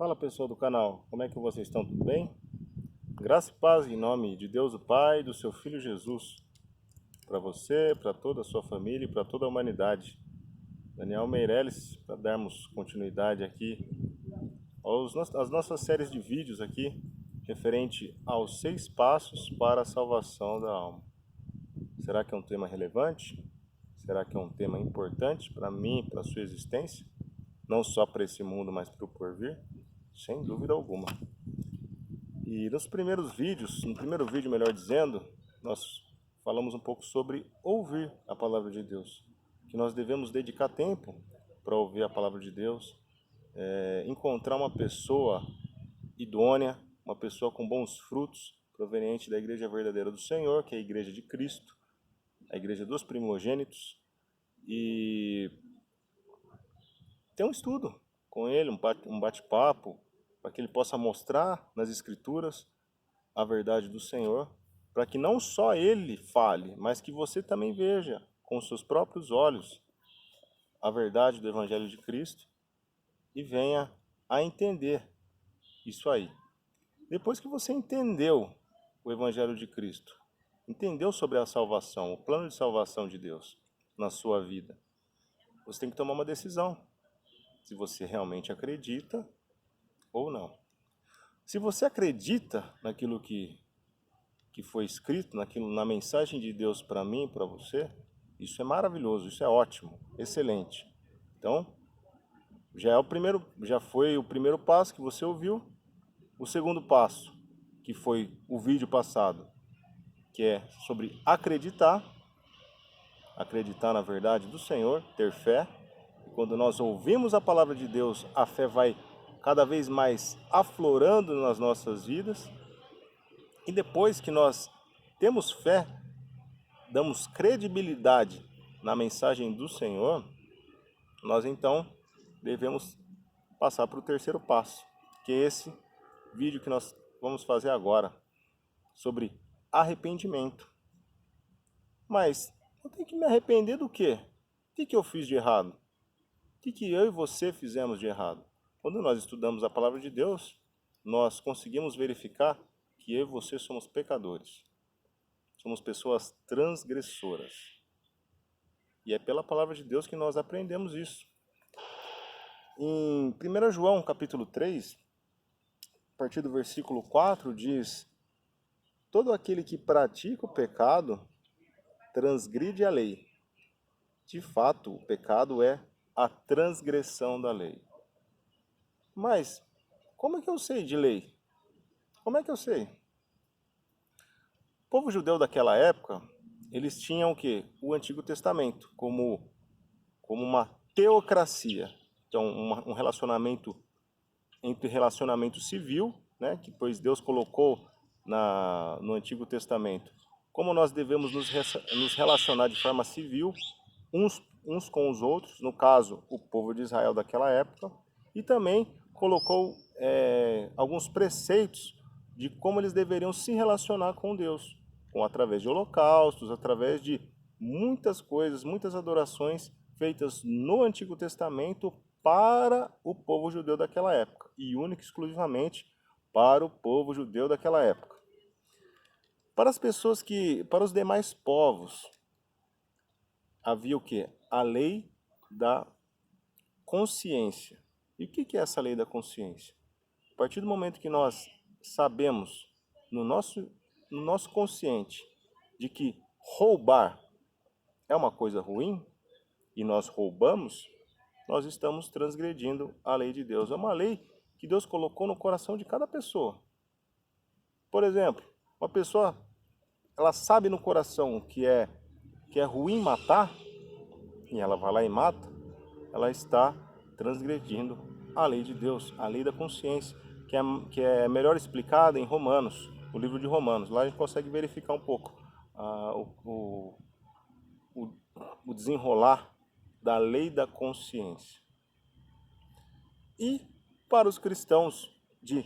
Fala pessoal do canal, como é que vocês estão? Tudo bem? Graça e paz em nome de Deus o Pai e do seu Filho Jesus, para você, para toda a sua família e para toda a humanidade. Daniel Meirelles, para darmos continuidade aqui às nossas séries de vídeos aqui, referente aos 6 passos para a salvação da alma. Será que é um tema relevante? Será que é um tema importante para mim e para a sua existência? Não só para esse mundo, mas para o porvir? Sem dúvida alguma. E nos primeiros vídeos, no primeiro vídeo, melhor dizendo, nós falamos um pouco sobre ouvir a palavra de Deus. Que nós devemos dedicar tempo para ouvir a palavra de Deus, encontrar uma pessoa idônea, uma pessoa com bons frutos, proveniente da igreja verdadeira do Senhor, que é a igreja de Cristo, a igreja dos primogênitos, e ter um estudo com ele, um bate-papo, para que ele possa mostrar nas Escrituras a verdade do Senhor, para que não só ele fale, mas que você também veja com os seus próprios olhos a verdade do Evangelho de Cristo e venha a entender isso aí. Depois que você entendeu o Evangelho de Cristo, entendeu sobre a salvação, o plano de salvação de Deus na sua vida, você tem que tomar uma decisão, se você realmente acredita ou não. Se você acredita naquilo que foi escrito, na mensagem de Deus para mim e para você, isso é maravilhoso, isso é ótimo, excelente. Então, já foi o primeiro passo que você ouviu. O segundo passo, que foi o vídeo passado, que é sobre acreditar na verdade do Senhor, ter fé. E quando nós ouvimos a palavra de Deus, a fé vai cada vez mais aflorando nas nossas vidas. E depois que nós temos fé, damos credibilidade na mensagem do Senhor, nós então devemos passar para o terceiro passo, que é esse vídeo que nós vamos fazer agora, sobre arrependimento. Mas eu tenho que me arrepender do quê? O que eu fiz de errado? O que eu e você fizemos de errado? Quando nós estudamos a palavra de Deus, nós conseguimos verificar que eu e você somos pecadores. Somos pessoas transgressoras. E é pela palavra de Deus que nós aprendemos isso. Em 1 João capítulo 3, a partir do versículo 4, diz: todo aquele que pratica o pecado transgride a lei. De fato, o pecado é a transgressão da lei. Mas, como é que eu sei de lei? Como é que eu sei? O povo judeu daquela época, eles tinham o quê? O Antigo Testamento, como uma teocracia. Então, um relacionamento entre relacionamento civil, né, que pois Deus colocou no Antigo Testamento, como nós devemos nos relacionar de forma civil, uns com os outros, no caso, o povo de Israel daquela época, e também colocou alguns preceitos de como eles deveriam se relacionar com Deus, através de holocaustos, através de muitas coisas, muitas adorações feitas no Antigo Testamento para o povo judeu daquela época, e única e exclusivamente para o povo judeu daquela época. Para os demais povos, havia o quê? A lei da consciência. E o que é essa lei da consciência? A partir do momento que nós sabemos no nosso consciente de que roubar é uma coisa ruim e nós roubamos, nós estamos transgredindo a lei de Deus. É uma lei que Deus colocou no coração de cada pessoa. Por exemplo, uma pessoa, ela sabe no coração que é ruim matar, e ela vai lá e mata, ela está transgredindo a lei de Deus, a lei da consciência, que é melhor explicada em Romanos, o livro de Romanos. Lá a gente consegue verificar um pouco o desenrolar da lei da consciência. E para os cristãos de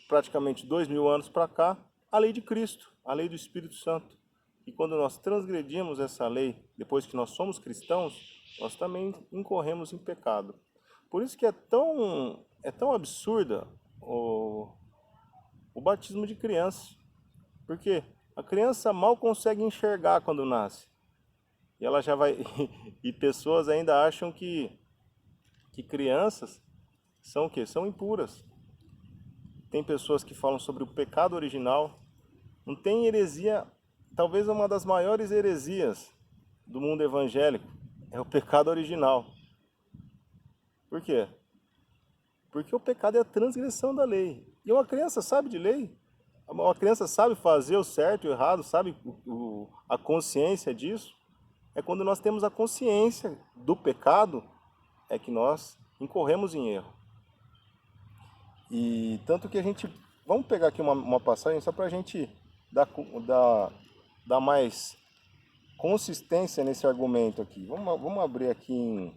praticamente 2000 anos para cá, a lei de Cristo, a lei do Espírito Santo. E quando nós transgredimos essa lei, depois que nós somos cristãos, nós também incorremos em pecado. Por isso que é tão é tão absurda o batismo de criança. Porque a criança mal consegue enxergar quando nasce. E ela já vai. E pessoas ainda acham que crianças são o quê? São impuras. Tem pessoas que falam sobre o pecado original. Não tem heresia, talvez uma das maiores heresias do mundo evangélico é o pecado original. Por quê? Porque o pecado é a transgressão da lei. E uma criança sabe de lei. Uma criança sabe fazer o certo e o errado, sabe a consciência disso. É quando nós temos a consciência do pecado, é que nós incorremos em erro. E tanto que a gente... Vamos pegar aqui uma passagem só para a gente dar mais consistência nesse argumento aqui. Vamos abrir aqui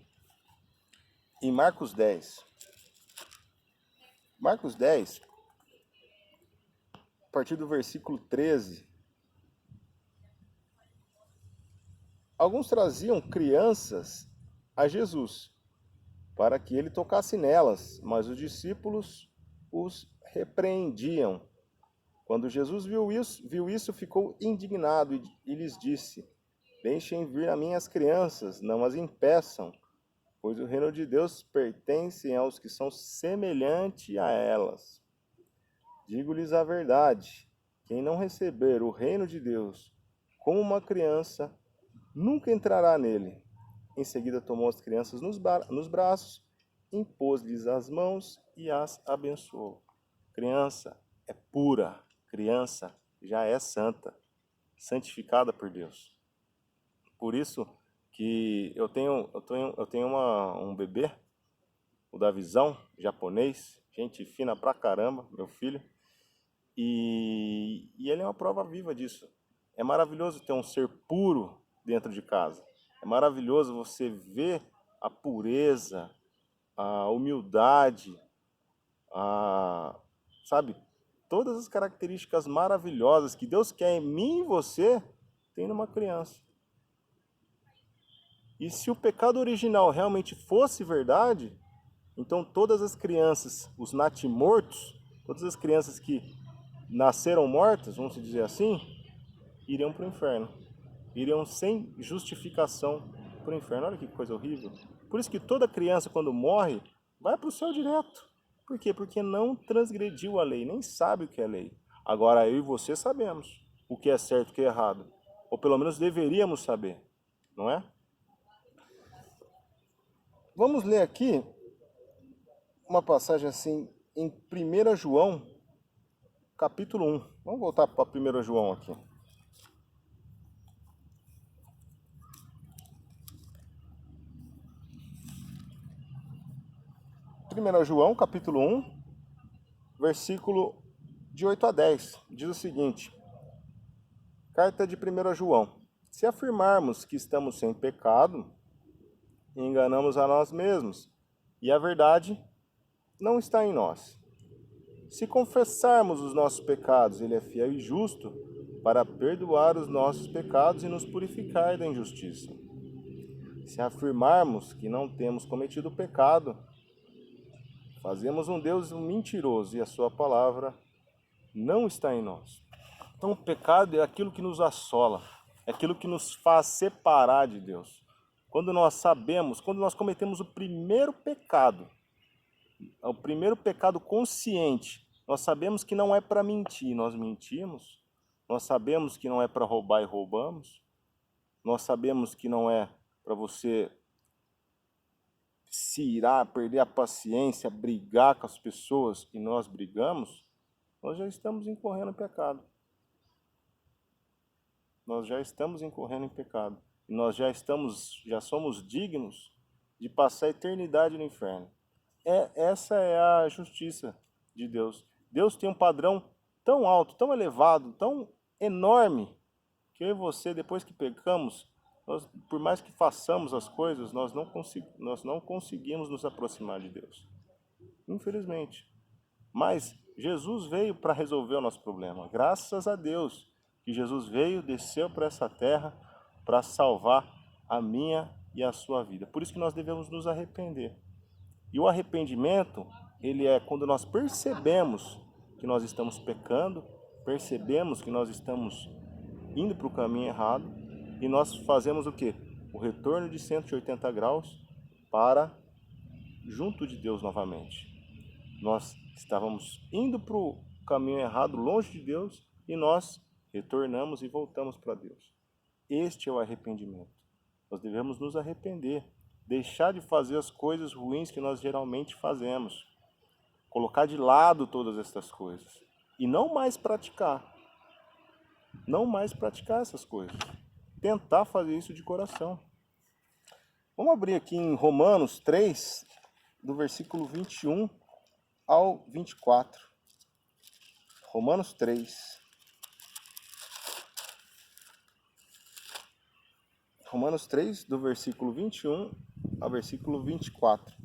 em Marcos 10. Marcos 10, a partir do versículo 13. Alguns traziam crianças a Jesus, para que ele tocasse nelas, mas os discípulos os repreendiam. Quando Jesus viu isso, ficou indignado e lhes disse: Deixem vir a mim as crianças, não as impeçam, pois o reino de Deus pertence aos que são semelhantes a elas. Digo-lhes a verdade, quem não receber o reino de Deus como uma criança, nunca entrará nele. Em seguida tomou as crianças nos braços, impôs-lhes as mãos e as abençoou. Criança é pura, criança já é santa, santificada por Deus. Por isso que eu tenho um bebê, o Davizão, japonês, gente fina pra caramba, meu filho, e ele é uma prova viva disso. É maravilhoso ter um ser puro dentro de casa. É maravilhoso você ver a pureza, a humildade, sabe, todas as características maravilhosas que Deus quer em mim e você, tem numa criança. E se o pecado original realmente fosse verdade, então todas as crianças, os natimortos, todas as crianças que nasceram mortas, vamos dizer assim, iriam para o inferno. Iriam sem justificação para o inferno. Olha que coisa horrível. Por isso que toda criança, quando morre, vai para o céu direto. Por quê? Porque não transgrediu a lei, nem sabe o que é lei. Agora eu e você sabemos o que é certo e o que é errado. Ou pelo menos deveríamos saber, não é? Vamos ler aqui uma passagem assim em 1 João, capítulo 1. Vamos voltar para 1 João aqui. 1 João, capítulo 1, versículo de 8 a 10. Diz o seguinte: Carta de 1 João. Se afirmarmos que estamos sem pecado, enganamos a nós mesmos, e a verdade não está em nós. Se confessarmos os nossos pecados, ele é fiel e justo para perdoar os nossos pecados e nos purificar da injustiça. Se afirmarmos que não temos cometido pecado, fazemos um Deus mentiroso e a sua palavra não está em nós. Então o pecado é aquilo que nos assola, é aquilo que nos faz separar de Deus. Quando nós cometemos o primeiro pecado consciente, nós sabemos que não é para mentir, nós mentimos. Nós sabemos que não é para roubar e roubamos. Nós sabemos que não é para você se irar, perder a paciência, brigar com as pessoas e nós brigamos, nós já estamos incorrendo em pecado. Nós já estamos incorrendo em pecado. E nós já somos dignos de passar a eternidade no inferno. Essa é a justiça de Deus. Deus tem um padrão tão alto, tão elevado, tão enorme, que eu e você, depois que pecamos, por mais que façamos as coisas, nós não conseguimos nos aproximar de Deus. Infelizmente. Mas Jesus veio para resolver o nosso problema. Graças a Deus que Jesus veio, desceu para essa terra para salvar a minha e a sua vida. Por isso que nós devemos nos arrepender. E o arrependimento ele é quando nós percebemos que nós estamos pecando, percebemos que nós estamos indo para o caminho errado e nós fazemos o quê? O retorno de 180 graus para junto de Deus novamente. Nós estávamos indo para o caminho errado, longe de Deus, e nós retornamos e voltamos para Deus. Este é o arrependimento. Nós devemos nos arrepender, deixar de fazer as coisas ruins que nós geralmente fazemos, colocar de lado todas essas coisas e não mais praticar essas coisas, tentar fazer isso de coração. Vamos abrir aqui em Romanos 3, do versículo 21 ao 24. Romanos 3. Romanos 3, do versículo 21 ao versículo 24.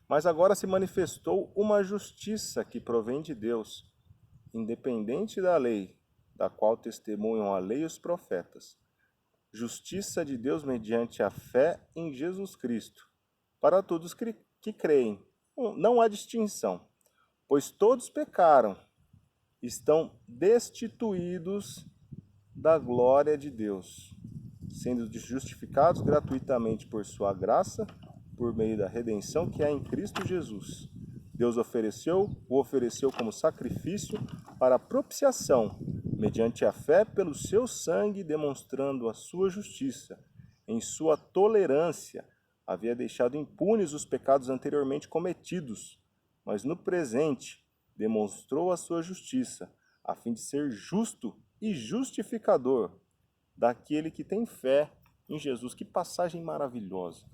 Mas agora se manifestou uma justiça que provém de Deus, independente da lei, da qual testemunham a lei e os profetas. Justiça de Deus mediante a fé em Jesus Cristo, para todos que creem. Não há distinção, pois todos pecaram, estão destituídos da glória de Deus, sendo justificados gratuitamente por sua graça, por meio da redenção que há em Cristo Jesus. Deus o ofereceu como sacrifício para propiciação, mediante a fé pelo seu sangue, demonstrando a sua justiça. Em sua tolerância, havia deixado impunes os pecados anteriormente cometidos, mas no presente demonstrou a sua justiça, a fim de ser justo e justificador daquele que tem fé em Jesus. Que passagem maravilhosa!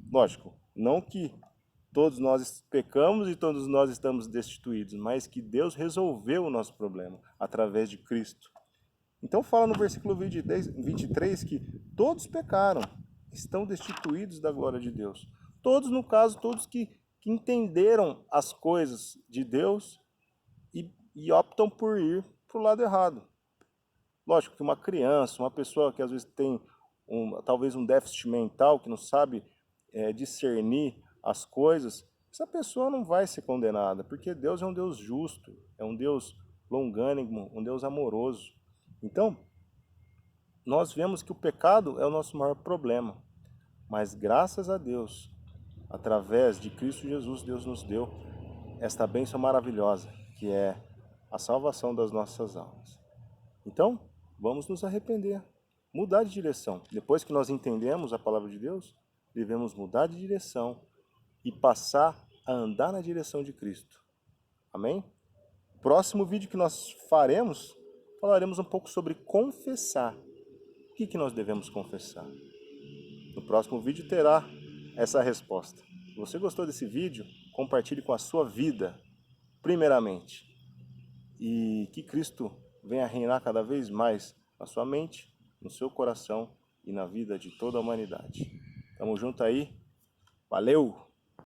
Lógico, não que todos nós pecamos e todos nós estamos destituídos, mas que Deus resolveu o nosso problema através de Cristo. Então fala no versículo 23 que todos pecaram, estão destituídos da glória de Deus. Todos, no caso, todos que entenderam as coisas de Deus e optam por ir para o lado errado. Lógico que uma criança, uma pessoa que às vezes tem talvez um déficit mental, que não sabe discernir as coisas, essa pessoa não vai ser condenada, porque Deus é um Deus justo, é um Deus longânimo, um Deus amoroso. Então, nós vemos que o pecado é o nosso maior problema, mas graças a Deus, através de Cristo Jesus, Deus nos deu esta bênção maravilhosa, que é a salvação das nossas almas. Então, vamos nos arrepender, mudar de direção. Depois que nós entendemos a palavra de Deus, devemos mudar de direção e passar a andar na direção de Cristo. Amém? Próximo vídeo que nós falaremos um pouco sobre confessar. O que nós devemos confessar? No próximo vídeo terá essa resposta. Se você gostou desse vídeo, compartilhe com a sua vida, primeiramente. E que Cristo venha reinar cada vez mais na sua mente, no seu coração e na vida de toda a humanidade. Tamo junto aí. Valeu!